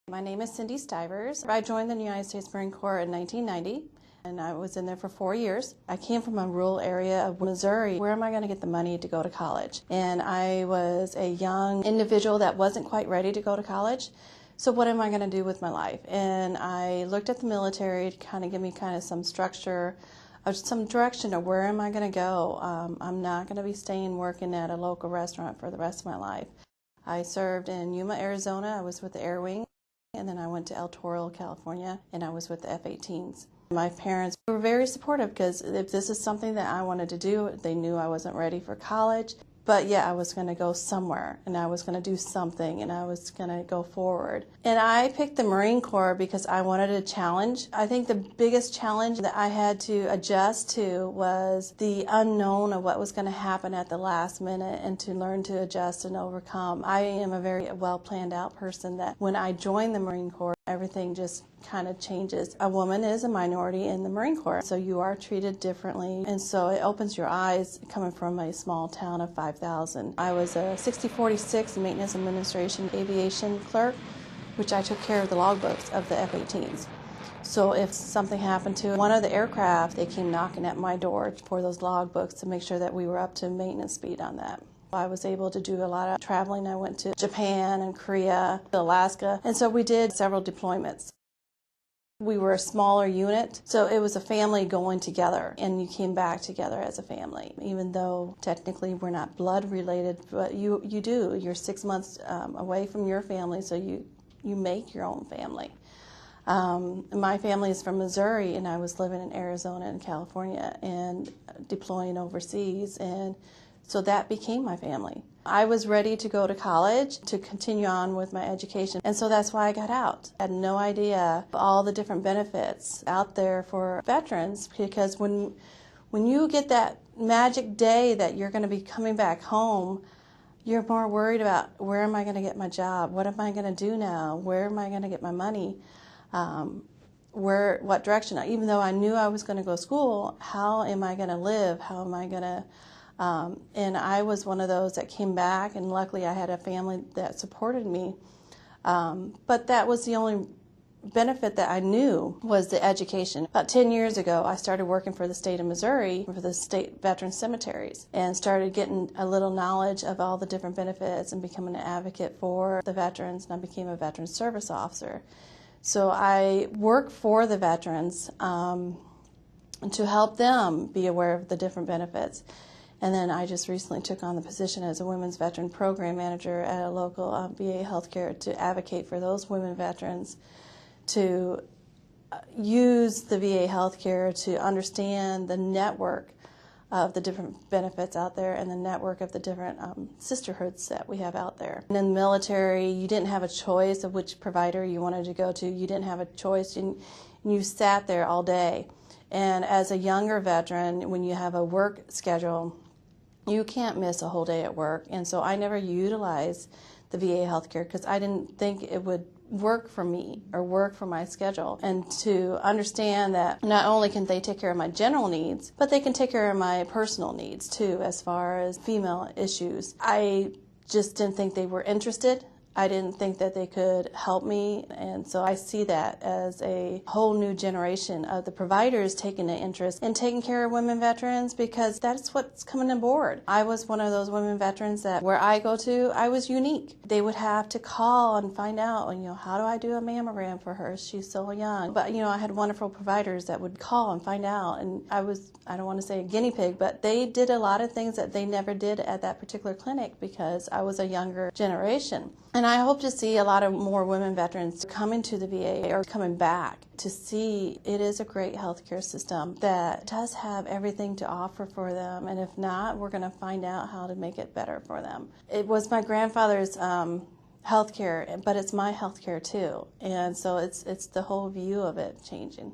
My name is Cindy Stivers. I joined the United States Marine Corps in 1990, and I was in there for 4 years. I came from a rural area of Missouri. Where am I going to get the money to go to college? And I was a young individual that wasn't quite ready to go to college. So what am I going to do with my life? And I looked at the military to kind of give me some structure, some direction of where am I going to go. I'm not going to be staying working at a local restaurant for the rest of my life. I served in Yuma, Arizona. I was with the Air Wing. And then I went to El Toro, California, and I was with the F-18s. My parents were very supportive because if this is something that I wanted to do, they knew I wasn't ready for college. But yeah, I was going to go somewhere, and I was going to do something, and I was going to go forward. And I picked the Marine Corps because I wanted a challenge. I think the biggest challenge that I had to adjust to was the unknown of what was going to happen at the last minute, and to learn to adjust and overcome. I am a very well planned out person that when I joined the Marine Corps, everything just kind of changes. A woman is a minority in the Marine Corps, so you are treated differently. And so it opens your eyes coming from a small town of 5,000. I was a 6046 maintenance administration aviation clerk, which I took care of the logbooks of the F-18s. So if something happened to one of the aircraft, they came knocking at my door for those logbooks to make sure that we were up to maintenance speed on that. I was able to do a lot of traveling. I went to Japan and Korea, Alaska, and so we did several deployments. We were a smaller unit, so it was a family going together, and you came back together as a family. Even though technically we're not blood related, but you do. You're 6 months away from your family, so you make your own family. My family is from Missouri, and I was living in Arizona and California and deploying overseas, and so that became my family. I was ready to go to college to continue on with my education, and so that's why I got out. I had no idea all the different benefits out there for veterans, because when you get that magic day that you're going to be coming back home, you're more worried about where am I going to get my job, what am I going to do now, where am I going to get my money, what direction. Even though I knew I was going to go to school, how am I going to live, how am I going to and I was one of those that came back, and luckily I had a family that supported me. But that was the only benefit that I knew, was the education. About 10 years ago, I started working for the state of Missouri, for the state veteran cemeteries, and started getting a little knowledge of all the different benefits and becoming an advocate for the veterans, and I became a veteran service officer. So I work for the veterans to help them be aware of the different benefits. And then I just recently took on the position as a Women's Veteran Program Manager at a local VA healthcare to advocate for those women veterans to use the VA healthcare to understand the network of the different benefits out there and the network of the different sisterhoods that we have out there. And in the military, you didn't have a choice of which provider you wanted to go to. You didn't have a choice, and you sat there all day. And as a younger veteran, when you have a work schedule, you can't miss a whole day at work. And so I never utilized the VA healthcare because I didn't think it would work for me or work for my schedule. And to understand that not only can they take care of my general needs, but they can take care of my personal needs too, as far as female issues. I just didn't think they were interested. I didn't think that they could help me, and so I see that as a whole new generation of the providers taking an interest in taking care of women veterans, because that's what's coming aboard. I was one of those women veterans that where I go to, I was unique. They would have to call and find out, how do I do a mammogram for her? She's so young. But, I had wonderful providers that would call and find out, and I don't want to say a guinea pig, but they did a lot of things that they never did at that particular clinic because I was a younger generation. And I hope to see a lot of more women veterans coming to the VA or coming back to see it is a great healthcare system that does have everything to offer for them. And if not, we're going to find out how to make it better for them. It was my grandfather's healthcare, but it's my healthcare too. And so it's the whole view of it changing.